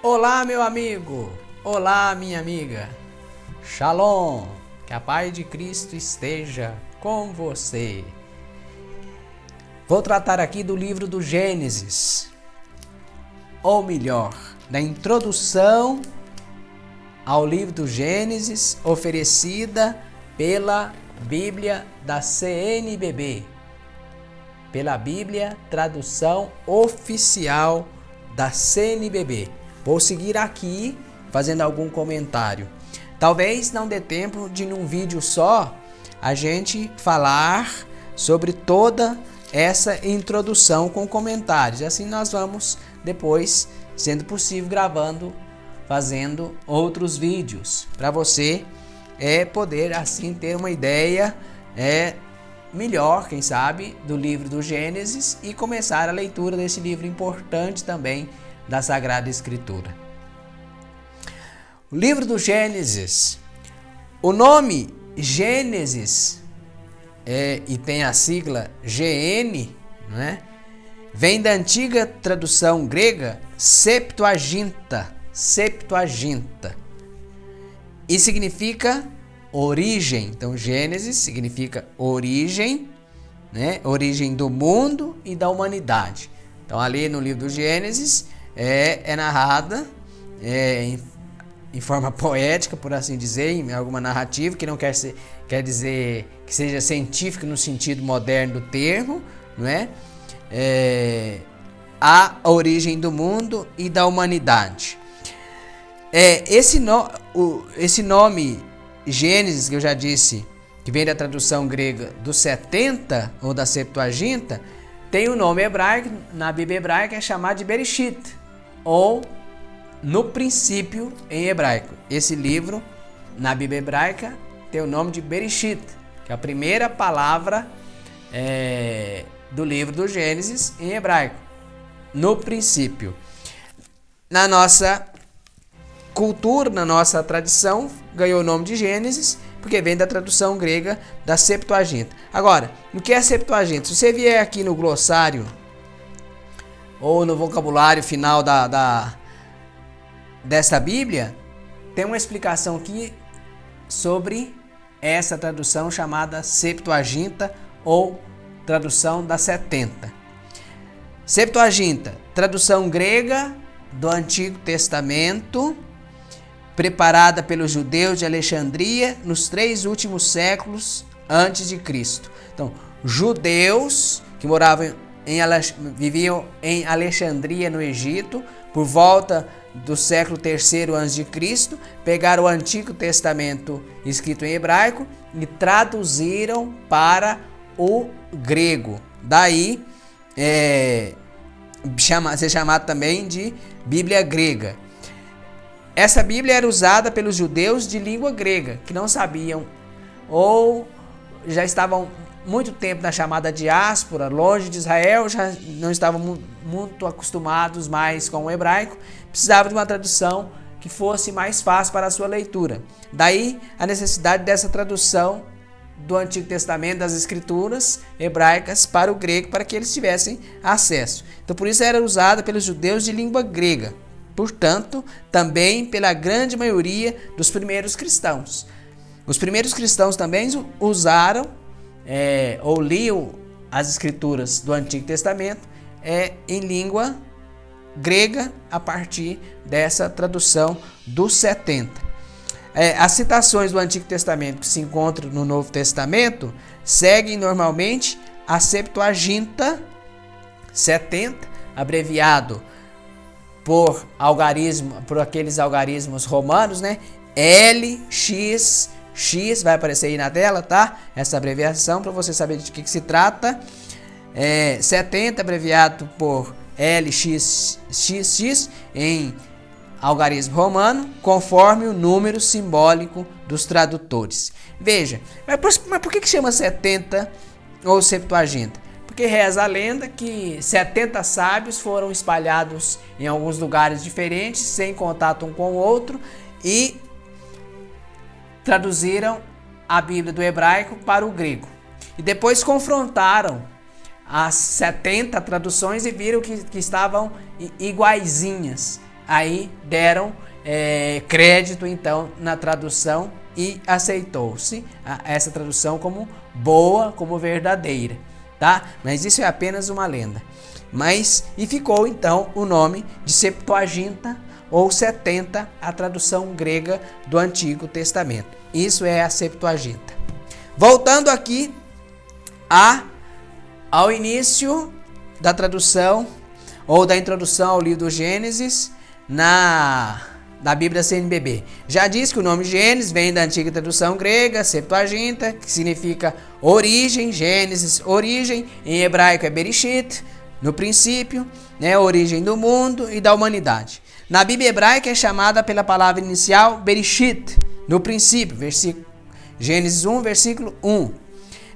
Olá, meu amigo! Olá, minha amiga! Shalom! Que a paz de Cristo esteja com você. Vou tratar aqui do livro do Gênesis, ou melhor, da introdução ao livro do Gênesis, oferecida pela Bíblia da CNBB, pela Bíblia Tradução Oficial da CNBB. Vou seguir aqui fazendo algum comentário. Talvez não dê tempo de num vídeo só a gente falar sobre toda essa introdução com comentários. Assim nós vamos depois, sendo possível, fazendo outros vídeos para você poder assim ter uma ideia melhor, quem sabe, do livro do Gênesis e começar a leitura desse livro importante também da Sagrada Escritura. O livro do Gênesis, o nome Gênesis e tem a sigla GN, né? Vem da antiga tradução grega Septuaginta, e significa origem. Então Gênesis significa origem, né? Origem do mundo e da humanidade. Então ali no livro do Gênesis é narrada em forma poética, por assim dizer, em alguma narrativa, que não quer dizer que seja científica no sentido moderno do termo, não é? A origem do mundo e da humanidade. Esse nome Gênesis, que eu já disse, que vem da tradução grega do 70 ou da Septuaginta, tem o nome hebraico, na Bíblia hebraica é chamado de Bereshit, ou no princípio em hebraico. Esse livro, na Bíblia hebraica, tem o nome de Bereshit, que é a primeira palavra do livro do Gênesis em hebraico, no princípio. Na nossa cultura, na nossa tradição, ganhou o nome de Gênesis, porque vem da tradução grega da Septuaginta. Agora, o que é Septuaginta? Se você vier aqui no glossário ou no vocabulário final desta Bíblia, tem uma explicação aqui sobre essa tradução chamada Septuaginta ou tradução da 70. Septuaginta, tradução grega do Antigo Testamento, preparada pelos judeus de Alexandria nos 3 últimos séculos antes de Cristo. Então, judeus que viviam em Alexandria, no Egito, por volta do século III a.C., pegaram o Antigo Testamento escrito em hebraico e traduziram para o grego. Daí ser chamado também de Bíblia grega. Essa Bíblia era usada pelos judeus de língua grega, que não sabiam ou já estavam muito tempo na chamada diáspora, longe de Israel, já não estavam muito acostumados mais com o hebraico, precisavam de uma tradução que fosse mais fácil para a sua leitura. Daí a necessidade dessa tradução do Antigo Testamento, das Escrituras hebraicas para o grego, para que eles tivessem acesso. Então por isso era usada pelos judeus de língua grega. Portanto, também pela grande maioria dos primeiros cristãos. Os primeiros cristãos também usaram ou liam as escrituras do Antigo Testamento em língua grega a partir dessa tradução dos 70. As citações do Antigo Testamento que se encontram no Novo Testamento seguem normalmente a Septuaginta 70, abreviado por aqueles algarismos romanos, né? LXX, vai aparecer aí na tela, tá? Essa abreviação para você saber de que se trata. 70 abreviado por LXXX em algarismo romano, conforme o número simbólico dos tradutores. Veja, mas por que chama 70 ou Septuaginta? Porque reza a lenda que 70 sábios foram espalhados em alguns lugares diferentes, sem contato um com o outro, e traduziram a Bíblia do hebraico para o grego. E depois confrontaram as 70 traduções e viram que estavam iguaizinhas. aí deram crédito então na tradução e aceitou-se essa tradução como boa, como verdadeira, tá? Mas isso é apenas uma lenda. E ficou então o nome de Septuaginta ou 70, a tradução grega do Antigo Testamento. Isso é a Septuaginta. Voltando aqui ao início da tradução ou da introdução ao livro do Gênesis na Bíblia CNBB. Já disse que o nome Gênesis vem da antiga tradução grega, Septuaginta, que significa origem, Gênesis, origem, em hebraico é Bereshit, no princípio, né, origem do mundo e da humanidade. Na Bíblia hebraica é chamada pela palavra inicial Bereshit, no princípio, Gênesis 1, versículo 1.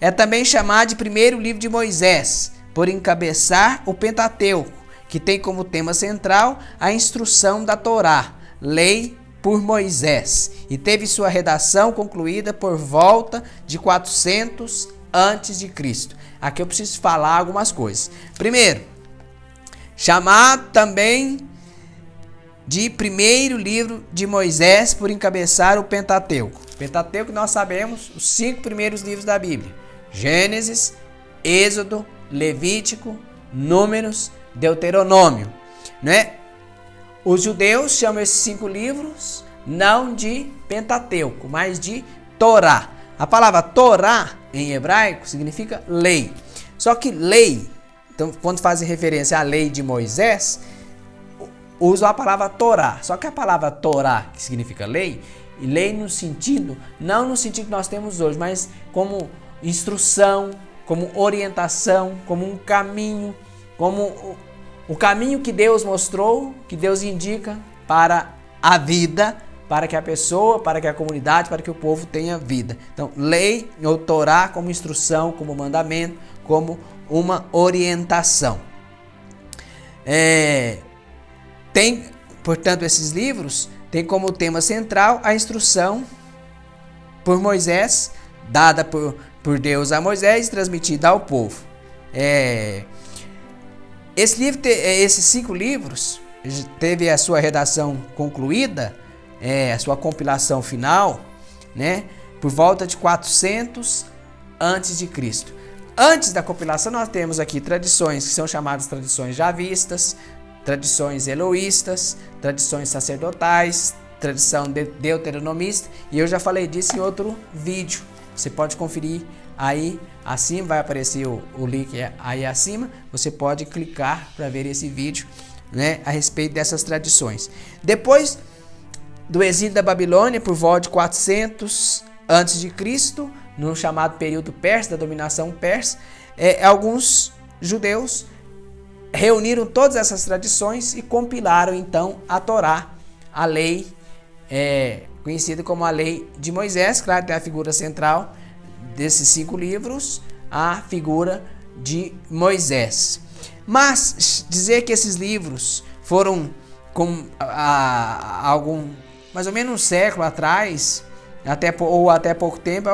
É também chamado de primeiro livro de Moisés, por encabeçar o Pentateuco, que tem como tema central a instrução da Torá, lei por Moisés, e teve sua redação concluída por volta de 400 a.C. Aqui eu preciso falar algumas coisas. Primeiro, chamado também de primeiro livro de Moisés por encabeçar o Pentateuco. Pentateuco nós sabemos os 5 primeiros livros da Bíblia: Gênesis, Êxodo, Levítico, Números, Deuteronômio, né? Os judeus chamam esses 5 livros não de Pentateuco, mas de Torá. A palavra Torá em hebraico significa lei. Só que lei, então quando fazem referência à lei de Moisés, usam a palavra Torá. Só que a palavra Torá, que significa lei, e lei no sentido, não no sentido que nós temos hoje, mas como instrução, como orientação, como um caminho, como o caminho que Deus mostrou, que Deus indica para a vida, para que a pessoa, para que a comunidade, para que o povo tenha vida. Então, lei ou Torá como instrução, como mandamento, como uma orientação. Tem, portanto, esses livros têm como tema central a instrução por Moisés, dada por Deus a Moisés e transmitida ao povo. Esses 5 livros teve a sua redação concluída, a sua compilação final, né, por volta de 400 a.C. Antes da compilação nós temos aqui tradições que são chamadas tradições javistas, tradições eloístas, tradições sacerdotais, tradição deuteronomista, e eu já falei disso em outro vídeo. Você pode conferir aí acima, vai aparecer o link aí acima, você pode clicar para ver esse vídeo, né, a respeito dessas tradições. Depois do exílio da Babilônia, por volta de 400 a.C., no chamado período persa, da dominação persa, alguns judeus reuniram todas essas tradições e compilaram então a Torá, a lei conhecida como a lei de Moisés. Claro, tem a figura central desses 5 livros, a figura de Moisés. Mas dizer que esses livros foram mais ou menos um século atrás, até pouco tempo,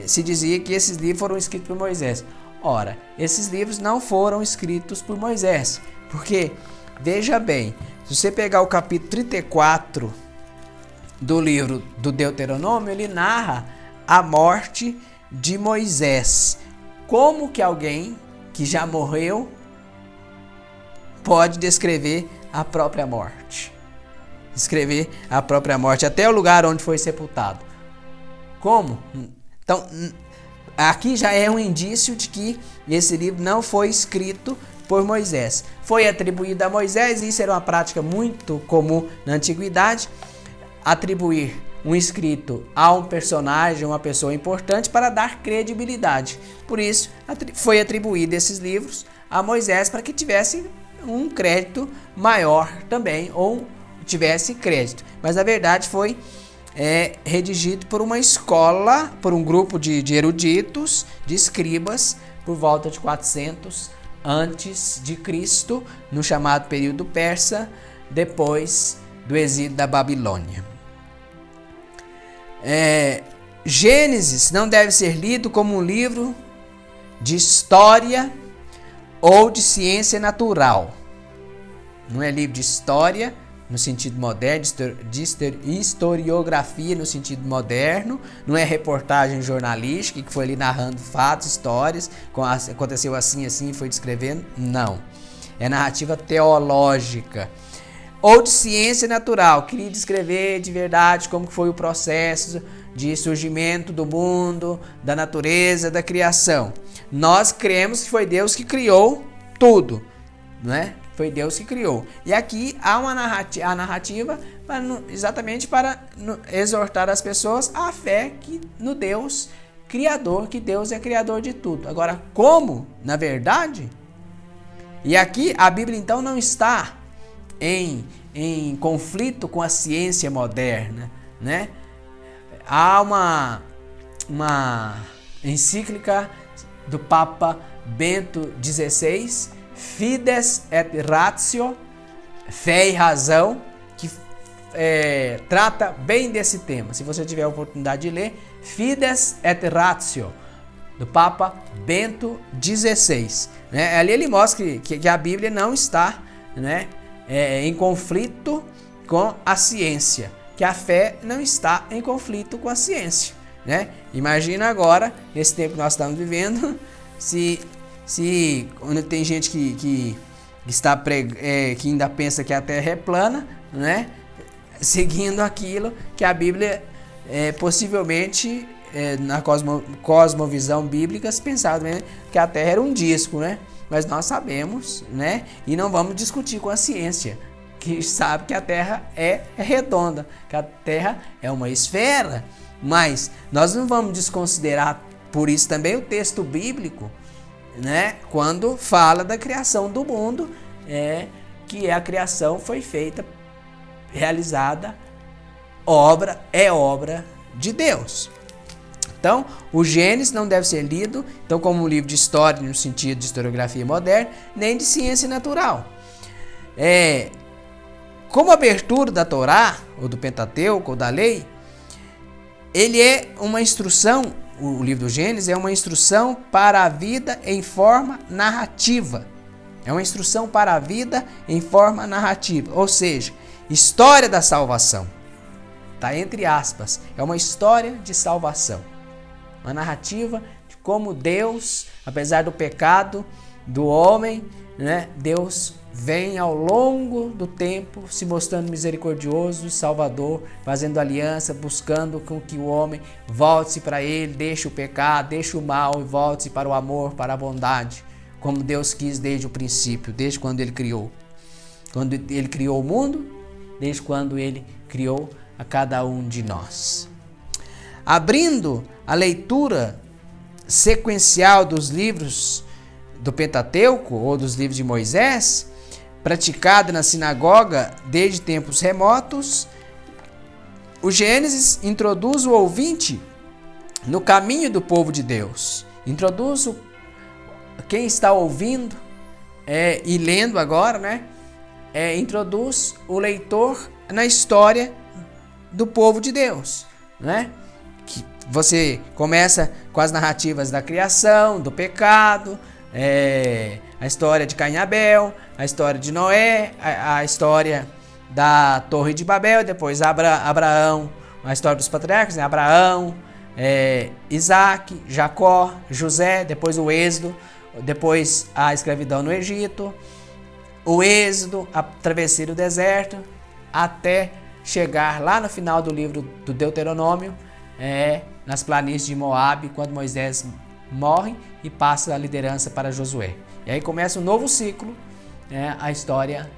se dizia que esses livros foram escritos por Moisés. Ora, esses livros não foram escritos por Moisés, porque, veja bem, se você pegar o capítulo 34 do livro do Deuteronômio, ele narra a morte de Moisés. Como que alguém que já morreu pode descrever a própria morte? Descrever a própria morte, até o lugar onde foi sepultado. Como? Então, aqui já é um indício de que esse livro não foi escrito por Moisés. Foi atribuído a Moisés, e isso era uma prática muito comum na antiguidade, atribuir um escrito a um personagem, uma pessoa importante, para dar credibilidade. Por isso, foi atribuído esses livros a Moisés, para que tivesse um crédito maior também, ou tivesse crédito. Mas na verdade foi redigido por uma escola, por um grupo de eruditos, de escribas, por volta de 400 a.C., no chamado período persa, depois do exílio da Babilônia. Gênesis não deve ser lido como um livro de história ou de ciência natural. Não é livro de história no sentido moderno, de historiografia no sentido moderno, não é reportagem jornalística que foi ali narrando fatos, histórias, aconteceu assim, assim, foi descrevendo, não. É narrativa teológica. Ou de ciência natural, queria descrever de verdade como foi o processo de surgimento do mundo, da natureza, da criação. Nós cremos que foi Deus que criou tudo, né? Foi Deus que criou. E aqui há uma narrativa exatamente para exortar as pessoas à fé no Deus Criador, que Deus é Criador de tudo. Agora, como? Na verdade? E aqui a Bíblia então não está em conflito com a ciência moderna, né? Há uma encíclica do Papa Bento XVI, Fides et Ratio, Fé e Razão, que trata bem desse tema. Se você tiver a oportunidade de ler, Fides et Ratio, do Papa Bento XVI. Né? Ali ele mostra que a Bíblia não está, né, em conflito com a ciência, que a fé não está em conflito com a ciência. Né? Imagina agora, nesse tempo que nós estamos vivendo, se quando tem gente que ainda pensa que a Terra é plana, né? Seguindo aquilo que a Bíblia possivelmente na cosmovisão bíblica se pensava, né, que a Terra era um disco, né? Mas nós sabemos, né? E não vamos discutir com a ciência, que sabe que a Terra é redonda, que a Terra é uma esfera. Mas nós não vamos desconsiderar por isso também o texto bíblico, né, quando fala da criação do mundo, que a criação foi feita, realizada, obra de Deus. Então, o Gênesis não deve ser lido como um livro de história no sentido de historiografia moderna, nem de ciência natural. Como abertura da Torá, ou do Pentateuco, ou da lei, ele é uma instrução. O livro do Gênesis é uma instrução para a vida em forma narrativa. É uma instrução para a vida em forma narrativa. Ou seja, história da salvação. Está entre aspas. É uma história de salvação. Uma narrativa de como Deus, apesar do pecado do homem, né, Deus vem ao longo do tempo se mostrando misericordioso, salvador, fazendo aliança, buscando com que o homem volte-se para ele, deixe o pecado, deixe o mal e volte-se para o amor, para a bondade, como Deus quis desde o princípio, desde quando ele criou. Quando ele criou o mundo, desde quando ele criou a cada um de nós. Abrindo a leitura sequencial dos livros do Pentateuco ou dos livros de Moisés, praticada na sinagoga desde tempos remotos, o Gênesis introduz o ouvinte no caminho do povo de Deus. Introduz quem está ouvindo e lendo agora, né? Introduz o leitor na história do povo de Deus, né? Que você começa com as narrativas da criação, do pecado, a história de Caim e Abel, a história de Noé, a história da Torre de Babel, depois Abraão, a história dos patriarcas, né? Abraão, Isaac, Jacó, José, depois o Êxodo, depois a escravidão no Egito, o Êxodo, a travessia do deserto, até chegar lá no final do livro do Deuteronômio, nas planícies de Moabe, quando Moisés morre e passa a liderança para Josué. E aí começa um novo ciclo, a história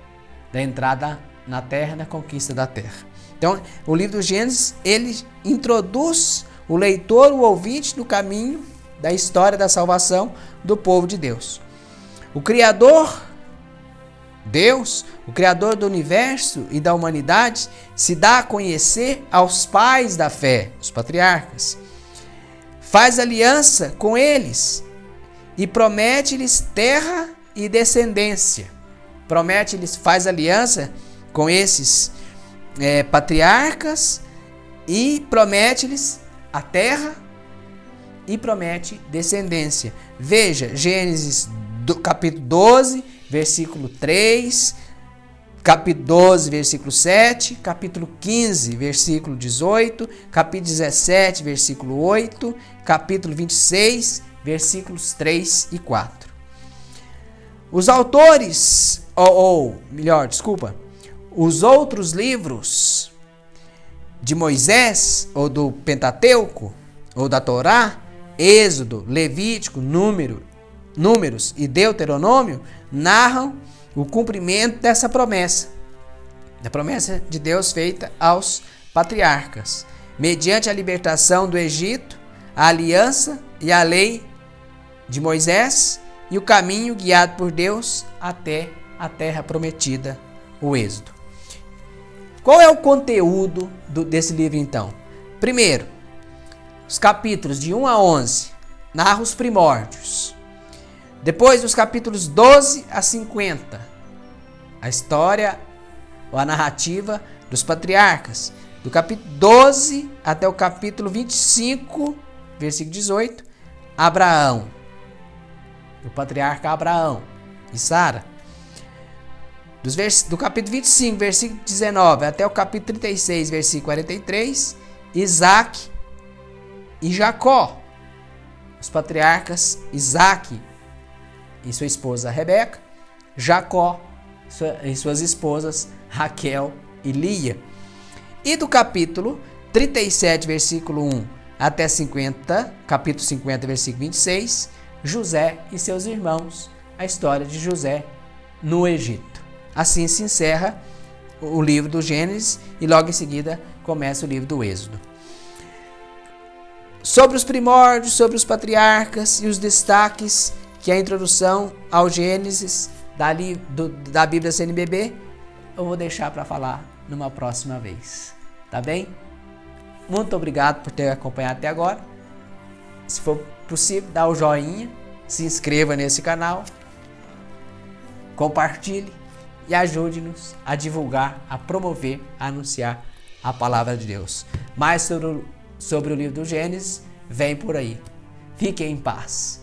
da entrada na terra, na conquista da terra. Então, o livro do Gênesis, ele introduz o leitor, o ouvinte, no caminho da história da salvação do povo de Deus. O Criador, Deus, o Criador do universo e da humanidade, se dá a conhecer aos pais da fé, os patriarcas. Faz aliança com eles e promete-lhes terra e descendência. Promete-lhes, faz aliança com esses patriarcas e promete-lhes a terra e promete descendência. Veja, Gênesis capítulo 12, versículo 3, capítulo 12, versículo 7, capítulo 15, versículo 18, capítulo 17, versículo 8, capítulo 26, versículos 3 e 4. Os autores, os outros livros de Moisés, ou do Pentateuco, ou da Torá, Êxodo, Levítico, Números e Deuteronômio, narram o cumprimento dessa promessa, da promessa de Deus feita aos patriarcas, mediante a libertação do Egito, a aliança e a lei de Moisés e o caminho guiado por Deus até a terra prometida, o Êxodo. Qual é o conteúdo desse livro então? Primeiro, os capítulos de 1 a 11 narram os primórdios. Depois, os capítulos 12 a 50, a história ou a narrativa dos patriarcas. Do capítulo 12 até o capítulo 25, versículo 18, Abraão, o patriarca Abraão e Sara. Do capítulo 25, versículo 19, até o capítulo 36, versículo 43, Isaac e Jacó. Os patriarcas Isaac e sua esposa Rebeca, Jacó e suas esposas Raquel e Lia. E do capítulo 37, versículo 1 até 50, capítulo 50, versículo 26, José e seus irmãos, a história de José no Egito. Assim se encerra o livro do Gênesis e logo em seguida começa o livro do Êxodo. Sobre os primórdios, sobre os patriarcas e os destaques que a introdução ao Gênesis da Bíblia CNBB, eu vou deixar para falar numa próxima vez. Tá bem? Muito obrigado por ter acompanhado até agora. Se for possível, dá o joinha, se inscreva nesse canal, compartilhe e ajude-nos a divulgar, a promover, a anunciar a palavra de Deus. Mais sobre o livro do Gênesis, vem por aí. Fiquem em paz.